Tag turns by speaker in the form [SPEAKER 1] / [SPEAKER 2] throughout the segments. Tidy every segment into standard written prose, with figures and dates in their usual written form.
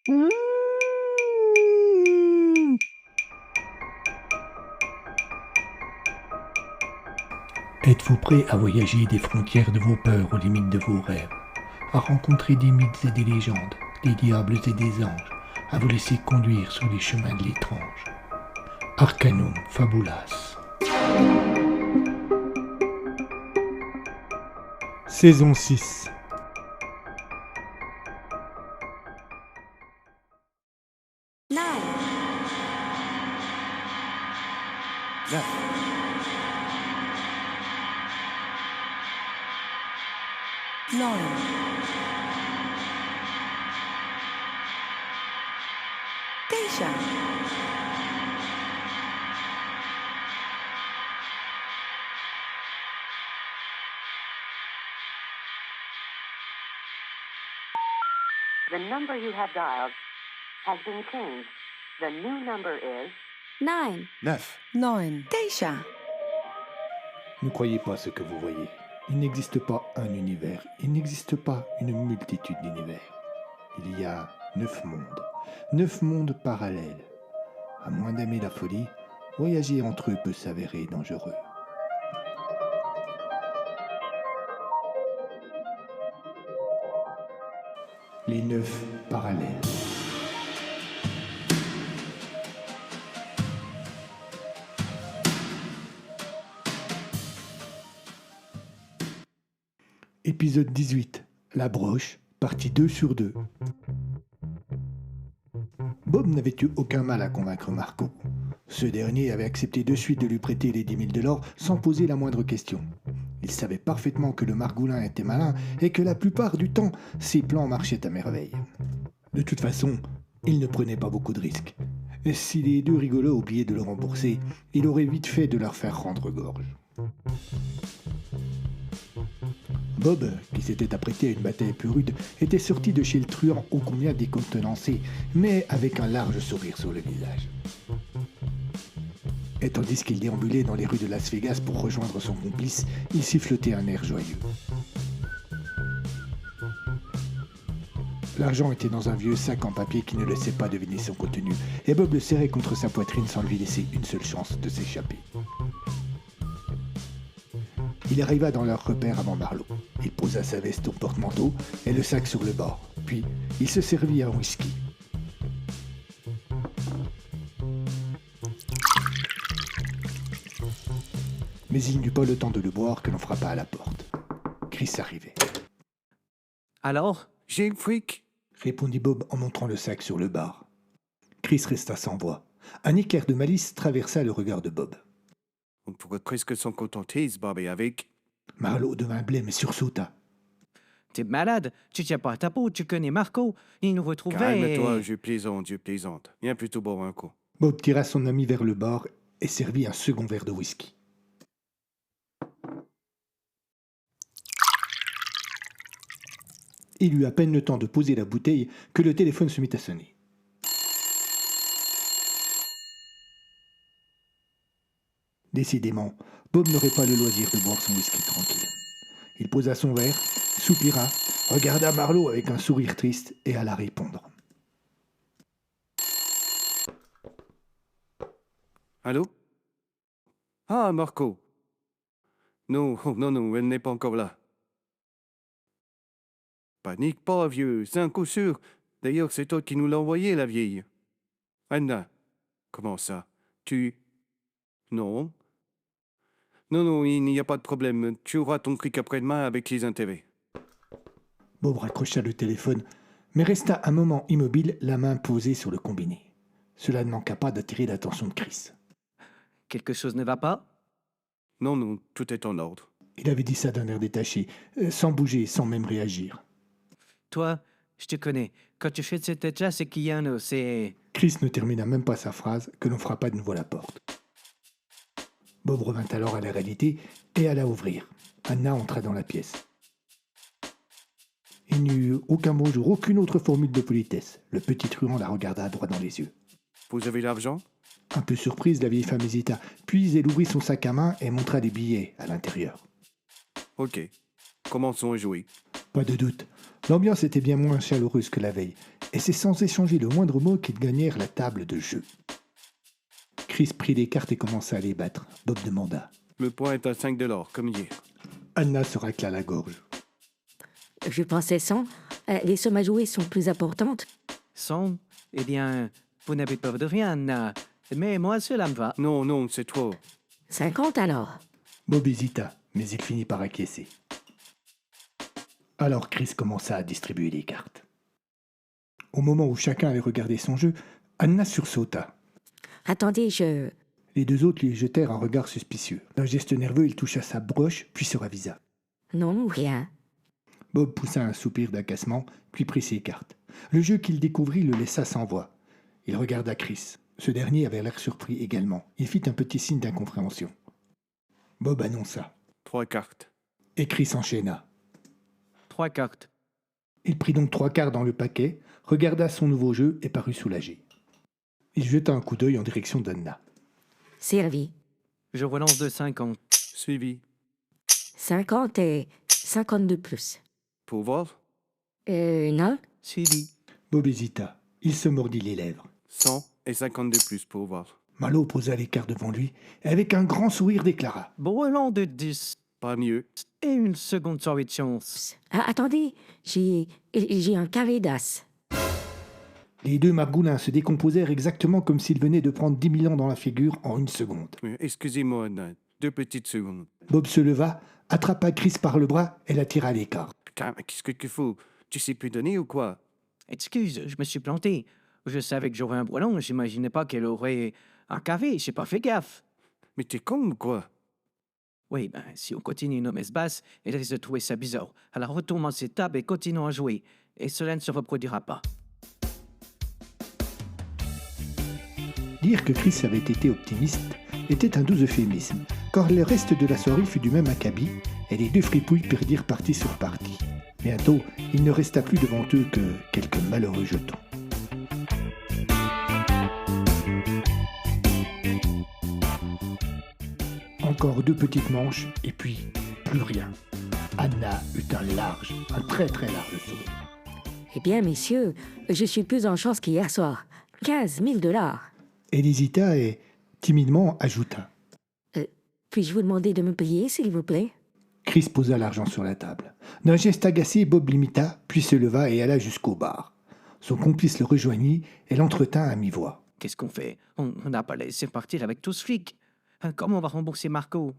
[SPEAKER 1] Mmh. Êtes-vous prêt à voyager des frontières de vos peurs aux limites de vos rêves, à rencontrer des mythes et des légendes, des diables et des anges, à vous laisser conduire sur les chemins de l'étrange? Arcanum Fabulas. Saison 6.
[SPEAKER 2] The number you have dialed has been changed. The new number is
[SPEAKER 3] 9.
[SPEAKER 4] 9.
[SPEAKER 3] Teisha.
[SPEAKER 1] Ne croyez pas ce que vous voyez. Il n'existe pas un univers, il n'existe pas une multitude d'univers. Il y a 9 mondes, 9 mondes parallèles. À moins d'aimer la folie, voyager entre eux peut s'avérer dangereux. Les 9 parallèles. Épisode 18. La broche, partie 2 sur 2. Bob n'avait eu aucun mal à convaincre Marco. Ce dernier avait accepté de suite de lui prêter les 10 000 de l'or sans poser la moindre question. Il savait parfaitement que le margoulin était malin et que la plupart du temps, ses plans marchaient à merveille. De toute façon, il ne prenait pas beaucoup de risques. Et si les deux rigolos oubliaient de le rembourser, il aurait vite fait de leur faire rendre gorge. Bob, qui s'était apprêté à une bataille plus rude, était sorti de chez le truand ô combien décontenancé, mais avec un large sourire sur le visage. Et tandis qu'il déambulait dans les rues de Las Vegas pour rejoindre son complice, il sifflotait un air joyeux. L'argent était dans un vieux sac en papier qui ne laissait pas deviner son contenu, et Bob le serrait contre sa poitrine sans lui laisser une seule chance de s'échapper. Il arriva dans leur repère avant Marlowe. Il posa sa veste au porte-manteau et le sac sur le bord. Puis, il se servit un whisky. Mais il n'eut pas le temps de le boire que l'on frappa à la porte. Chris arrivait.
[SPEAKER 5] « Alors, j'ai le fric ?»
[SPEAKER 1] répondit Bob en montrant le sac sur le bar. Chris resta sans voix. Un éclair de malice traversa le regard de Bob.
[SPEAKER 5] On pourrait presque s'en contenter, se barber avec.
[SPEAKER 1] Marlowe devint blême et sursauta.
[SPEAKER 6] T'es malade, tu tiens pas à ta peau, tu connais Marco, il nous retrouvait.
[SPEAKER 5] Calme-toi, je plaisante. Viens plutôt boire un coup.
[SPEAKER 1] Bob tira son ami vers le bar et servit un second verre de whisky. Il eut à peine le temps de poser la bouteille que le téléphone se mit à sonner. Décidément, Bob n'aurait pas le loisir de boire son whisky tranquille. Il posa son verre, soupira, regarda Marlowe avec un sourire triste et alla répondre.
[SPEAKER 5] Allô? Ah, Marco. Non, elle n'est pas encore là. Panique pas, vieux, c'est un coup sûr. D'ailleurs, c'est toi qui nous l'as envoyé, la vieille. Anna. Comment ça? Non. Non, il n'y a pas de problème. Tu auras ton fric après-demain avec les intérêts.
[SPEAKER 1] Bob raccrocha le téléphone, mais resta un moment immobile, la main posée sur le combiné. Cela ne manqua pas d'attirer l'attention de Chris.
[SPEAKER 6] Quelque chose ne va pas?
[SPEAKER 5] Non, tout est en ordre.
[SPEAKER 1] Il avait dit ça d'un air détaché, sans bouger, sans même réagir.
[SPEAKER 6] Toi, je te connais. Quand tu fais de cette tête-là, c'est qu'il y a un os, c'est...
[SPEAKER 1] Chris ne termina même pas sa phrase que l'on frappa de nouveau à la porte. Bob revint alors à la réalité et alla ouvrir. Anna entra dans la pièce. Il n'eut aucun bonjour, aucune autre formule de politesse. Le petit truand la regarda droit dans les yeux.
[SPEAKER 5] Vous avez l'argent?
[SPEAKER 1] Un peu surprise, la vieille femme hésita, puis elle ouvrit son sac à main et montra des billets à l'intérieur.
[SPEAKER 5] Ok. Commençons à jouer.
[SPEAKER 1] Pas de doute. L'ambiance était bien moins chaleureuse que la veille, et c'est sans échanger le moindre mot qu'ils gagnèrent la table de jeu. Chris prit les cartes et commença à les battre. Bob demanda.
[SPEAKER 5] Le point est à 5 comme hier.
[SPEAKER 1] Anna se racla la gorge.
[SPEAKER 3] Je pensais 100. Les sommes à jouer sont plus importantes.
[SPEAKER 6] 100? Eh bien, vous n'avez peur de rien, Anna. Mais moi, cela me va.
[SPEAKER 5] Non, non, c'est trop.
[SPEAKER 3] 50 alors.
[SPEAKER 1] Bob hésita, mais il finit par acquiescer. Alors Chris commença à distribuer les cartes. Au moment où chacun allait regarder son jeu, Anna sursauta.
[SPEAKER 3] Attendez, je...
[SPEAKER 1] Les deux autres lui jetèrent un regard suspicieux. D'un geste nerveux, il toucha sa broche, puis se ravisa.
[SPEAKER 3] Non, rien.
[SPEAKER 1] Bob poussa un soupir d'agacement, puis prit ses cartes. Le jeu qu'il découvrit le laissa sans voix. Il regarda Chris. Ce dernier avait l'air surpris également. Il fit un petit signe d'incompréhension. Bob annonça.
[SPEAKER 5] 3 cartes.
[SPEAKER 1] Et Chris enchaîna.
[SPEAKER 6] 3 cartes.
[SPEAKER 1] Il prit donc 3 quarts dans le paquet, regarda son nouveau jeu et parut soulagé. Il jeta un coup d'œil en direction d'Anna.
[SPEAKER 3] Servi.
[SPEAKER 6] Je relance de 50.
[SPEAKER 5] Suivi.
[SPEAKER 3] 50 et 50 de plus.
[SPEAKER 5] Pour voir.
[SPEAKER 3] Non.
[SPEAKER 6] Suivi.
[SPEAKER 1] Bob hésita. Il se mordit les lèvres.
[SPEAKER 5] 100 et 50 plus pour voir.
[SPEAKER 1] Malo posa les cartes devant lui et avec un grand sourire déclara.
[SPEAKER 6] Brûlant de 10.
[SPEAKER 5] Pas mieux.
[SPEAKER 6] Et une seconde sur 8 chances.
[SPEAKER 3] Attendez, j'ai un carré d'as.
[SPEAKER 1] Les deux margoulins se décomposèrent exactement comme s'ils venaient de prendre 10 000 ans dans la figure en une seconde.
[SPEAKER 5] Excusez-moi, Anna. 2 petites secondes.
[SPEAKER 1] Bob se leva, attrapa Chris par le bras et l'attira à l'écart.
[SPEAKER 5] Putain, mais qu'est-ce que tu fous? Tu sais plus donner ou quoi?
[SPEAKER 6] Excuse, je me suis planté. Je savais que j'aurais un brûlon, j'imaginais pas qu'elle aurait un carré, j'ai pas fait gaffe.
[SPEAKER 5] Mais t'es con ou quoi?
[SPEAKER 6] Oui, ben, si on continue nos messes basses, elle risque de trouver ça bizarre. Alors retournons à cette table et continuons à jouer. Et cela ne se reproduira pas.
[SPEAKER 1] Dire que Chris avait été optimiste était un doux euphémisme, car le reste de la soirée fut du même acabit, et les deux fripouilles perdirent partie sur partie. Bientôt, il ne resta plus devant eux que quelques malheureux jetons. Encore 2 petites manches, et puis plus rien. Anna eut un très large sourire.
[SPEAKER 3] Eh bien, messieurs, je suis plus en chance qu'hier soir. 15 000 $.
[SPEAKER 1] Elle hésita et, timidement, ajouta.
[SPEAKER 3] Puis-je vous demander de me payer, s'il vous plaît?
[SPEAKER 1] Chris posa l'argent sur la table. D'un geste agacé, Bob l'imita, puis se leva et alla jusqu'au bar. Son complice le rejoignit et l'entretint à mi-voix.
[SPEAKER 6] Qu'est-ce qu'on fait? On n'a pas laissé partir avec tout ce flic. Comment on va rembourser Marco?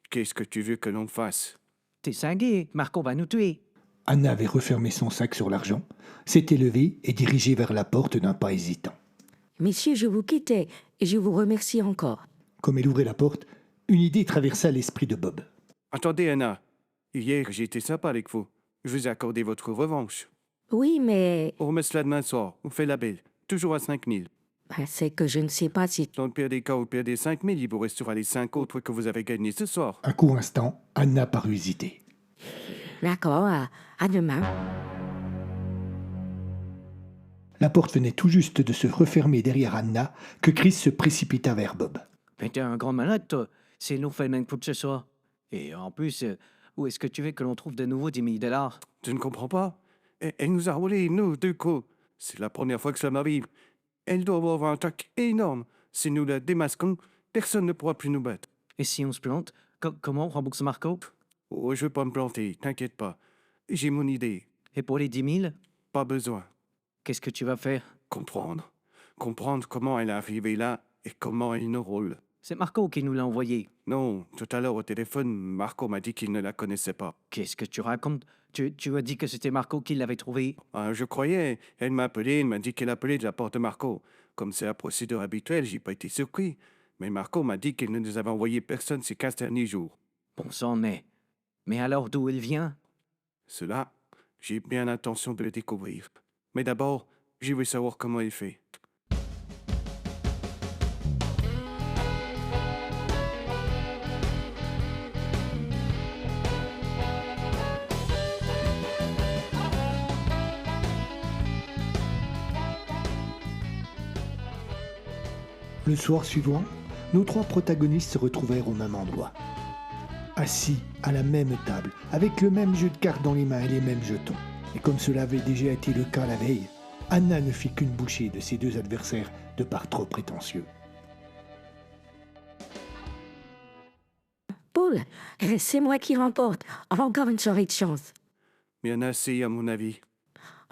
[SPEAKER 5] Qu'est-ce que tu veux que l'on fasse?
[SPEAKER 6] T'es cinglé, Marco va nous tuer.
[SPEAKER 1] Anna avait refermé son sac sur l'argent, s'était levée et dirigée vers la porte d'un pas hésitant.
[SPEAKER 3] Messieurs, je vous quittais et je vous remercie encore.
[SPEAKER 1] Comme elle ouvrait la porte, une idée traversa l'esprit de Bob.
[SPEAKER 5] Attendez, Anna. Hier, j'ai été sympa avec vous. Je vous ai accordé votre revanche.
[SPEAKER 3] Oui, mais
[SPEAKER 5] On remet cela demain soir. On fait la belle. Toujours à 5 000.
[SPEAKER 3] c'est que je ne sais pas si...
[SPEAKER 5] Dans le pire des cas, au pire des 5 000, il vous restera les 5 autres que vous avez gagnés ce soir.
[SPEAKER 1] Un court instant, Anna parut hésiter.
[SPEAKER 3] D'accord, à demain.
[SPEAKER 1] La porte venait tout juste de se refermer derrière Anna que Chris se précipita vers Bob.
[SPEAKER 6] Mais t'es un grand malade, toi. C'est nous fait le même coup de ce soir. Et en plus, où est-ce que tu veux que l'on trouve de nouveau 10 000 $?
[SPEAKER 5] Je ne comprends pas. Elle nous a roulé, nous, 2 coups. C'est la première fois que cela m'arrive. Elle doit avoir un trac énorme. Si nous la démasquons, personne ne pourra plus nous battre.
[SPEAKER 6] Et si on se plante, comment on rembourse Marco?
[SPEAKER 5] Oh, je veux pas me planter, t'inquiète pas. J'ai mon idée.
[SPEAKER 6] Et pour les 10 000,
[SPEAKER 5] Pas besoin.
[SPEAKER 6] qu'est-ce que tu vas faire?
[SPEAKER 5] Comprendre. Comprendre comment elle est arrivée là et comment elle nous roule.
[SPEAKER 6] C'est Marco qui nous l'a envoyé.
[SPEAKER 5] Non, tout à l'heure au téléphone, Marco m'a dit qu'il ne la connaissait pas.
[SPEAKER 6] Qu'est-ce que tu racontes? Tu as dit que c'était Marco qui l'avait trouvé.
[SPEAKER 5] Ah, je croyais. Elle m'a appelé, elle m'a dit qu'elle appelait de la part de Marco. Comme c'est la procédure habituelle, j'ai pas été surpris. Mais Marco m'a dit qu'il ne nous avait envoyé personne ces 15 derniers jours.
[SPEAKER 6] Bon sang, mais alors d'où il vient?
[SPEAKER 5] Cela, j'ai bien l'intention de le découvrir. Mais d'abord, je veux savoir comment il fait.
[SPEAKER 1] Le soir suivant, nos 3 protagonistes se retrouvèrent au même endroit. Assis à la même table, avec le même jeu de cartes dans les mains et les mêmes jetons. Et comme cela avait déjà été le cas la veille, Anna ne fit qu'une bouchée de ses deux adversaires de par trop prétentieux.
[SPEAKER 3] Paul, c'est moi qui remporte. Encore une soirée de chance.
[SPEAKER 5] Bien assez, à mon avis.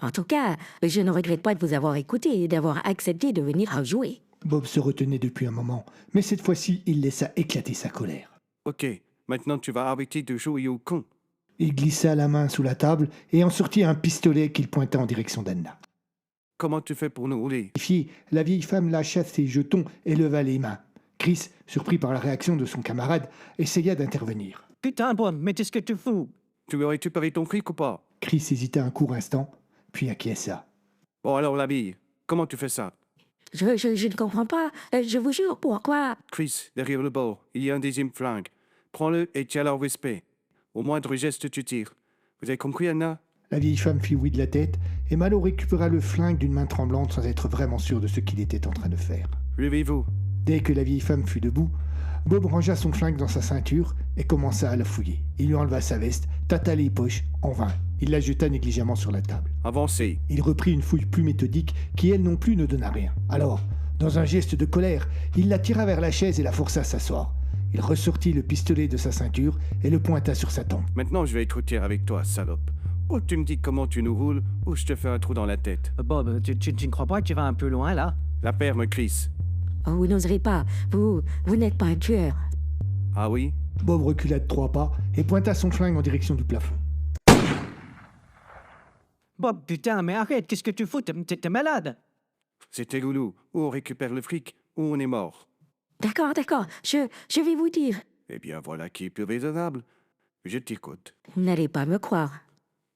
[SPEAKER 3] En tout cas, je ne regrette pas de vous avoir écouté et d'avoir accepté de venir jouer.
[SPEAKER 1] Bob se retenait depuis un moment, mais cette fois-ci, il laissa éclater sa colère.
[SPEAKER 5] Ok, maintenant tu vas arrêter de jouer au con.
[SPEAKER 1] Il glissa la main sous la table et en sortit un pistolet qu'il pointa en direction d'Anna.
[SPEAKER 5] Comment tu fais pour nous rouler?
[SPEAKER 1] La vieille femme lâcha ses jetons et leva les mains. Chris, surpris par la réaction de son camarade, essaya d'intervenir.
[SPEAKER 6] Putain, Bob, mais qu'est-ce que tu fous?
[SPEAKER 5] Tu veux récupérer ton fric ou pas?
[SPEAKER 1] Chris hésita un court instant, puis acquiesça.
[SPEAKER 5] Bon alors, la bille, comment tu fais ça?
[SPEAKER 3] Je ne comprends pas. Je vous jure, pourquoi?
[SPEAKER 5] Chris, derrière le bord, il y a un deuxième flingue. Prends-le et tiens-le au respect. Au moindre geste, tu tires. Vous avez compris, Anna?
[SPEAKER 1] La vieille femme fit oui de la tête, et Malo récupéra le flingue d'une main tremblante sans être vraiment sûr de ce qu'il était en train de faire.
[SPEAKER 5] Levez-vous.
[SPEAKER 1] Dès que la vieille femme fut debout, Bob rangea son flingue dans sa ceinture et commença à la fouiller. Il lui enleva sa veste, tâta les poches, en vain. Il la jeta négligemment sur la table.
[SPEAKER 5] Avancez.
[SPEAKER 1] Il reprit une fouille plus méthodique qui, elle non plus, ne donna rien. Alors, dans un geste de colère, il la tira vers la chaise et la força à s'asseoir. Il ressortit le pistolet de sa ceinture et le pointa sur sa tempe.
[SPEAKER 5] Maintenant, je vais être routière avec toi, salope. Ou tu me dis comment tu nous roules, ou je te fais un trou dans la tête.
[SPEAKER 6] Bob, tu ne crois pas que tu vas un peu loin, là?
[SPEAKER 5] La ferme, Chris.
[SPEAKER 3] Oh, vous n'oserez pas. Vous n'êtes pas un tueur.
[SPEAKER 5] Ah oui?
[SPEAKER 1] Bob recula de 3 pas et pointa son flingue en direction du plafond.
[SPEAKER 6] Bob, putain, mais arrête, qu'est-ce que tu fous? T'es malade?
[SPEAKER 5] C'était loulou. Ou on récupère le fric, ou on est mort.
[SPEAKER 3] D'accord. Je vais vous dire.
[SPEAKER 5] Eh bien, voilà qui est plus raisonnable. Je t'écoute.
[SPEAKER 3] Vous n'allez pas me croire.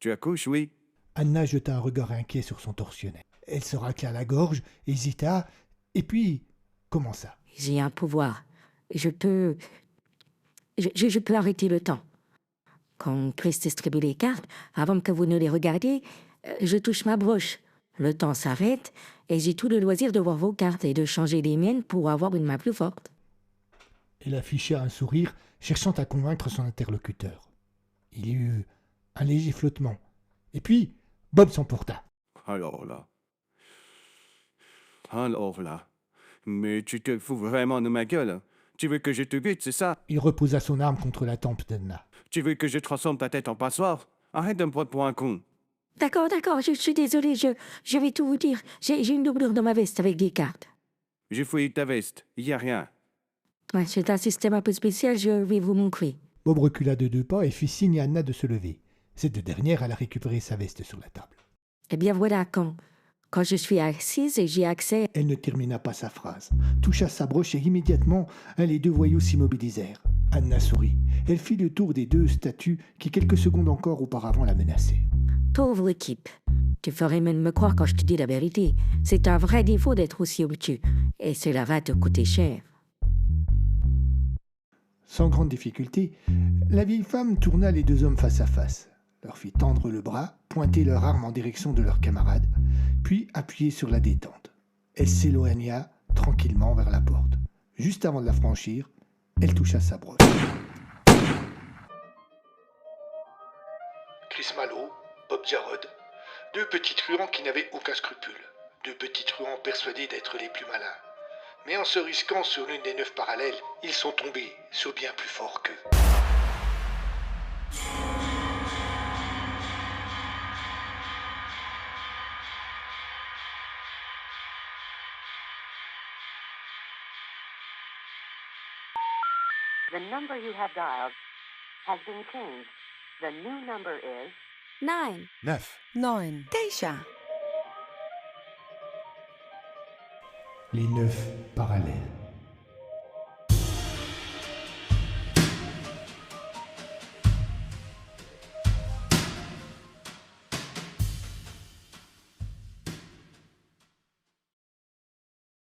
[SPEAKER 5] Tu accouches, oui?
[SPEAKER 1] Anna jeta un regard inquiet sur son tortionnaire. Elle se racla la gorge, hésita, et puis commença.
[SPEAKER 3] J'ai un pouvoir. Je peux arrêter le temps. Quand Chris distribue les cartes, avant que vous ne les regardiez, je touche ma broche. Le temps s'arrête et j'ai tout le loisir de voir vos cartes et de changer les miennes pour avoir une main plus forte.
[SPEAKER 1] Elle afficha un sourire, cherchant à convaincre son interlocuteur. Il y eut un léger flottement. Et puis, Bob s'emporta.
[SPEAKER 5] Alors là. Mais tu te fous vraiment de ma gueule. Tu veux que je te bute, c'est ça?
[SPEAKER 1] Il reposa son arme contre la tempe d'Anna.
[SPEAKER 5] Tu veux que je transforme ta tête en passoire? Arrête de me prendre pour un con.
[SPEAKER 3] D'accord, je suis désolée, je vais tout vous dire. J'ai une doublure dans ma veste avec des cartes.
[SPEAKER 5] J'ai fouillé ta veste, il y a rien.
[SPEAKER 3] Ouais, c'est un système un peu spécial, je vais vous montrer.
[SPEAKER 1] Bob recula de 2 pas et fit signe à Anna de se lever. Cette dernière alla récupérer sa veste sur la table.
[SPEAKER 3] Eh bien voilà, quand je suis assise et j'ai accès...
[SPEAKER 1] Elle ne termina pas sa phrase, toucha sa broche et immédiatement, les 2 voyous s'immobilisèrent. Anna sourit. Elle fit le tour des 2 statues qui, quelques secondes encore auparavant, la menaçaient.
[SPEAKER 3] Pauvre équipe. Tu ferais même me croire quand je te dis la vérité. C'est un vrai défaut d'être aussi obtus. Et cela va te coûter cher.
[SPEAKER 1] Sans grande difficulté, la vieille femme tourna les 2 hommes face à face, leur fit tendre le bras, pointer leur arme en direction de leur camarade, puis appuyer sur la détente. Elle s'éloigna tranquillement vers la porte. Juste avant de la franchir, elle toucha sa broche. Chris Malo, Bob Jarrod, 2 petits truands qui n'avaient aucun scrupule, 2 petits truands persuadés d'être les plus malins. Mais en se risquant sur l'une des 9 parallèles, ils sont tombés sur bien plus fort qu'eux.
[SPEAKER 2] The number you have dialed has been changed. The new number is
[SPEAKER 4] 9,
[SPEAKER 7] 9,
[SPEAKER 4] 9, 9.
[SPEAKER 1] Les 9 parallèles.